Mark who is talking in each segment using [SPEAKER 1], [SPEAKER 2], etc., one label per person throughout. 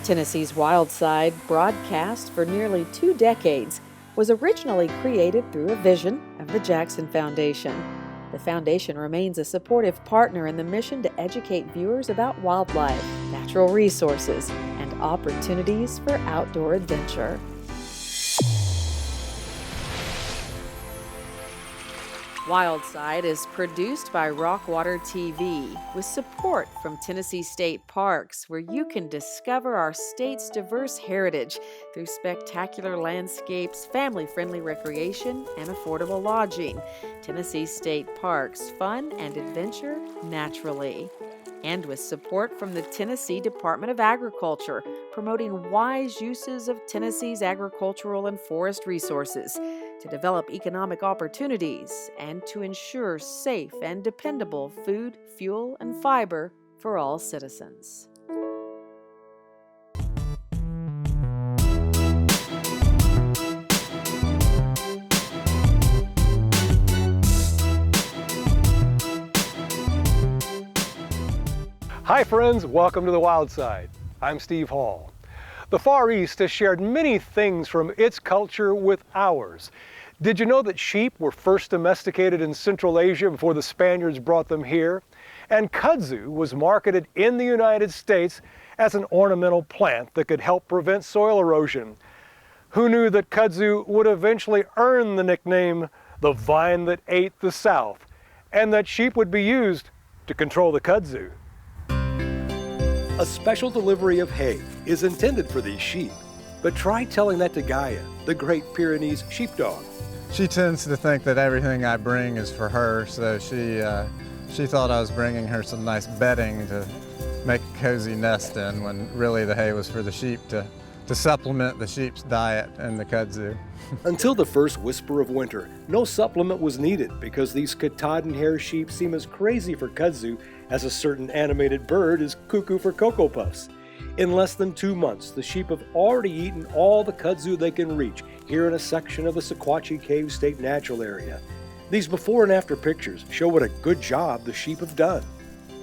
[SPEAKER 1] Tennessee's Wild Side, broadcast for nearly 2 decades, was originally created through a vision of the Jackson Foundation. The foundation remains a supportive partner in the mission to educate viewers about wildlife, natural resources, and opportunities for outdoor adventure. Wild Side is produced by Rockwater TV with support from Tennessee State Parks, where you can discover our state's diverse heritage through spectacular landscapes, family-friendly recreation, and affordable lodging. Tennessee State Parks, fun and adventure naturally. And with support from the Tennessee Department of Agriculture, promoting wise uses of Tennessee's agricultural and forest resources to develop economic opportunities and to ensure safe and dependable food, fuel, and fiber for all citizens.
[SPEAKER 2] Hi friends, welcome to the Wild Side. I'm Steve Hall. The Far East has shared many things from its culture with ours. Did you know that sheep were first domesticated in Central Asia before the Spaniards brought them here? And kudzu was marketed in the United States as an ornamental plant that could help prevent soil erosion. Who knew that kudzu would eventually earn the nickname the vine that ate the South, and that sheep would be used to control the kudzu? A special delivery of hay is intended for these sheep, but try telling that to Gaia, the Great Pyrenees sheepdog.
[SPEAKER 3] She tends to think that everything I bring is for her, so she thought I was bringing her some nice bedding to make a cozy nest in, when really the hay was for the sheep to supplement the sheep's diet and the kudzu.
[SPEAKER 2] Until the first whisper of winter, no supplement was needed because these Katahdin hair sheep seem as crazy for kudzu as a certain animated bird is cuckoo for Cocoa Puffs. In less than 2 months, the sheep have already eaten all the kudzu they can reach here in a section of the Sequatchie Cave State Natural Area. These before and after pictures show what a good job the sheep have done.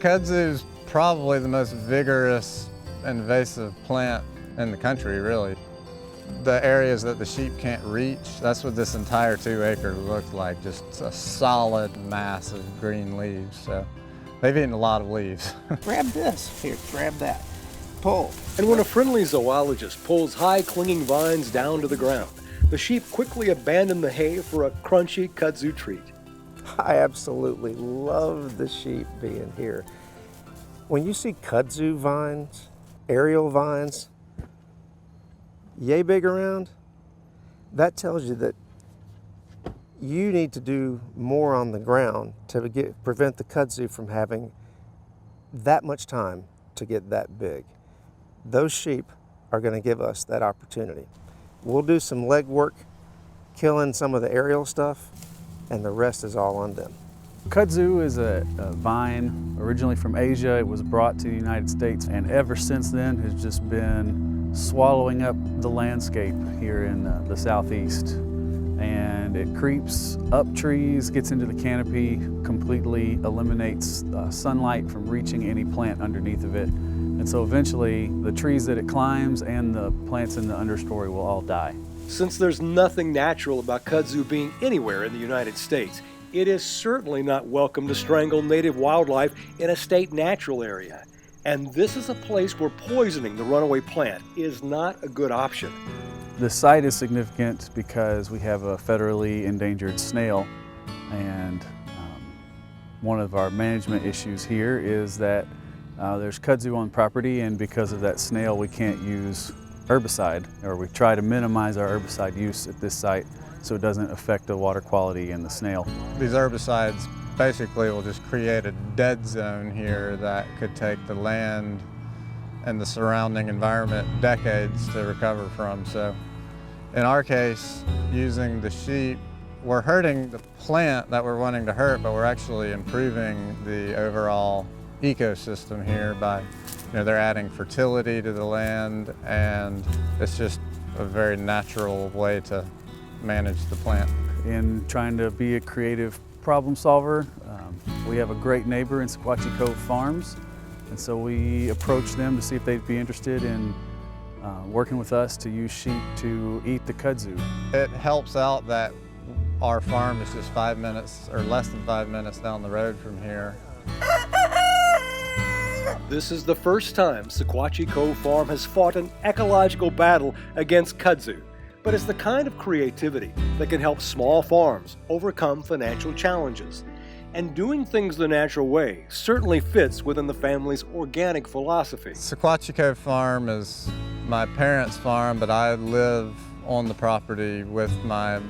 [SPEAKER 3] Kudzu is probably the most vigorous invasive plant in the country, really. The areas that the sheep can't reach, that's what this entire 2 acres looked like, just a solid mass of green leaves. So they've eaten a lot of leaves.
[SPEAKER 4] Grab this, here, grab that, pull.
[SPEAKER 2] And when a friendly zoologist pulls high clinging vines down to the ground, the sheep quickly abandon the hay for a crunchy kudzu treat.
[SPEAKER 4] I absolutely love the sheep being here. When you see kudzu vines, aerial vines, yay big around, that tells you that you need to do more on the ground to prevent the kudzu from having that much time to get that big. Those sheep are going to give us that opportunity. We'll do some leg work, killing some of the aerial stuff, and the rest is all on them.
[SPEAKER 5] Kudzu is a vine originally from Asia. It was brought to the United States, and ever since then has just been swallowing up the landscape here in the southeast. And it creeps up trees, gets into the canopy, completely eliminates sunlight from reaching any plant underneath of it. And so eventually the trees that it climbs and the plants in the understory will all die.
[SPEAKER 2] Since there's nothing natural about kudzu being anywhere in the United States, it is certainly not welcome to strangle native wildlife in a state natural area. And this is a place where poisoning the runaway plant is not a good option.
[SPEAKER 5] The site is significant because we have a federally endangered snail, and one of our management issues here is that there's kudzu on property, and because of that snail we can't use herbicide, or we try to minimize our herbicide use at this site so it doesn't affect the water quality in the snail.
[SPEAKER 3] These herbicides basically will just create a dead zone here that could take the land and the surrounding environment decades to recover from. So in our case, using the sheep, we're hurting the plant that we're wanting to hurt, but we're actually improving the overall ecosystem here by, they're adding fertility to the land, and it's just a very natural way to manage the plant.
[SPEAKER 5] In trying to be a creative problem solver, we have a great neighbor in Sequatchie Cove Farms, and so we approached them to see if they'd be interested in working with us to use sheep to eat the kudzu.
[SPEAKER 3] It helps out that our farm is just 5 minutes or less than 5 minutes down the road from here.
[SPEAKER 2] This is the first time Sequatchie Cove Farm has fought an ecological battle against kudzu, but it's the kind of creativity that can help small farms overcome financial challenges. And doing things the natural way certainly fits within the family's organic philosophy.
[SPEAKER 3] Sequatchie Cove Farm is my parents' farm, but I live on the property with my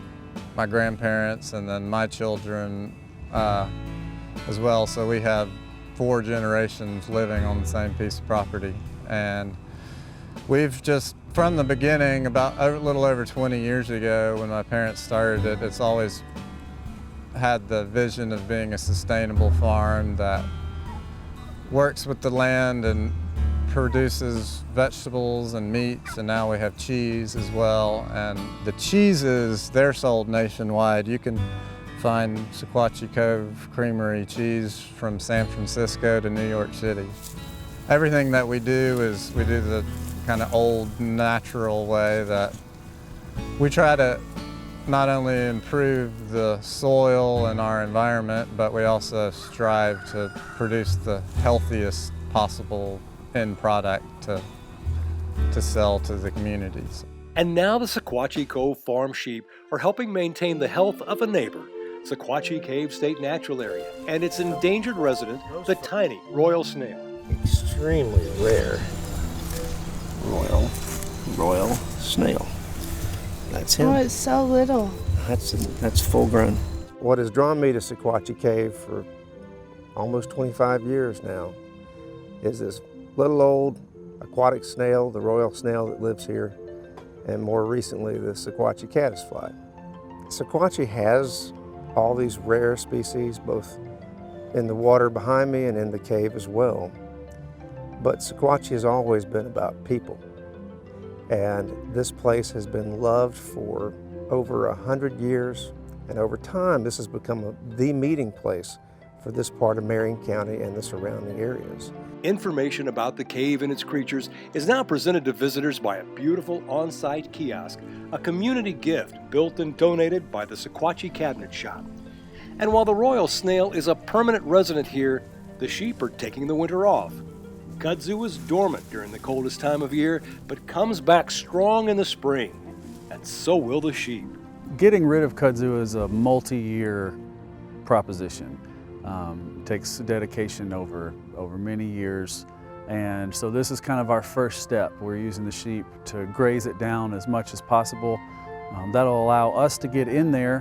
[SPEAKER 3] grandparents and then my children as well. So we have 4 generations living on the same piece of property. And we've just, from the beginning, about a little over 20 years ago when my parents started it, it's always had the vision of being a sustainable farm that works with the land and produces vegetables and meats, and now we have cheese as well. And the cheeses, they're sold nationwide. You can find Sequatchie Cove Creamery cheese from San Francisco to New York City. Everything that we do is we do the kind of old natural way that we try to not only improve the soil and our environment, but we also strive to produce the healthiest possible end product to sell to the communities.
[SPEAKER 2] And now the Sequatchie Cove Farm sheep are helping maintain the health of a neighbor, Sequatchie Cave State Natural Area, and its endangered resident, the tiny royal snail.
[SPEAKER 4] Extremely rare royal snail. That's him.
[SPEAKER 6] Oh, it's so little.
[SPEAKER 4] That's full grown. What has drawn me to Sequatchie Cave for almost 25 years now is this little old aquatic snail, the royal snail that lives here, and more recently the Sequatchie caddisfly. Sequatchie has all these rare species, both in the water behind me and in the cave as well. But Sequatchie has always been about people. And this place has been loved for over 100 years. And over time, this has become the meeting place for this part of Marion County and the surrounding areas.
[SPEAKER 2] Information about the cave and its creatures is now presented to visitors by a beautiful on-site kiosk, a community gift built and donated by the Sequatchie Cabinet Shop. And while the royal snail is a permanent resident here, the sheep are taking the winter off. Kudzu is dormant during the coldest time of year, but comes back strong in the spring, and so will the sheep.
[SPEAKER 5] Getting rid of kudzu is a multi-year proposition. It takes dedication over many years, and so this is kind of our first step. We're using the sheep to graze it down as much as possible. That'll allow us to get in there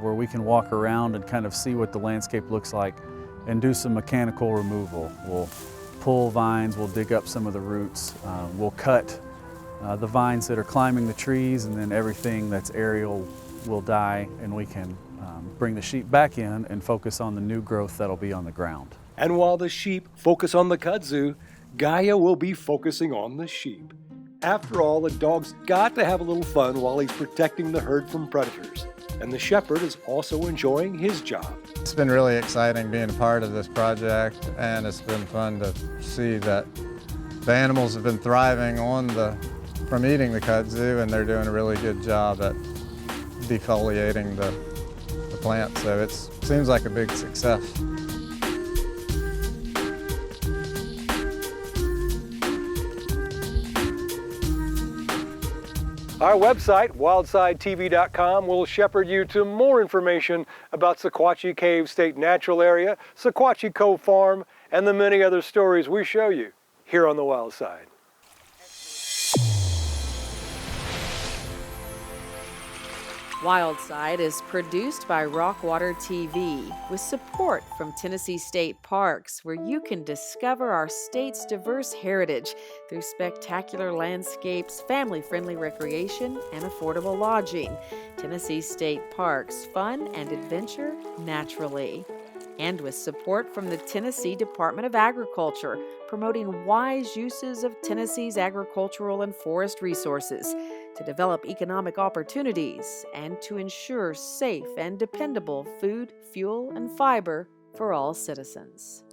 [SPEAKER 5] where we can walk around and kind of see what the landscape looks like and do some mechanical removal. We'll pull vines, we'll dig up some of the roots, we'll cut the vines that are climbing the trees, and then everything that's aerial will die, and we can bring the sheep back in and focus on the new growth that'll be on the ground.
[SPEAKER 2] And while the sheep focus on the kudzu, Gaia will be focusing on the sheep. After all, the dog's got to have a little fun while he's protecting the herd from predators. And the shepherd is also enjoying his job.
[SPEAKER 3] It's been really exciting being a part of this project, and it's been fun to see that the animals have been thriving from eating the kudzu, and they're doing a really good job at defoliating the plant, so it seems like a big success.
[SPEAKER 2] Our website, wildsidetv.com, will shepherd you to more information about Sequatchie Cave State Natural Area, Sequatchie Cove Farm, and the many other stories we show you here on the Wild Side.
[SPEAKER 1] Wild Side is produced by Rockwater TV with support from Tennessee State Parks, where you can discover our state's diverse heritage through spectacular landscapes, family-friendly recreation, and affordable lodging. Tennessee State Parks, fun and adventure naturally. And with support from the Tennessee Department of Agriculture, promoting wise uses of Tennessee's agricultural and forest resources to develop economic opportunities and to ensure safe and dependable food, fuel, and fiber for all citizens.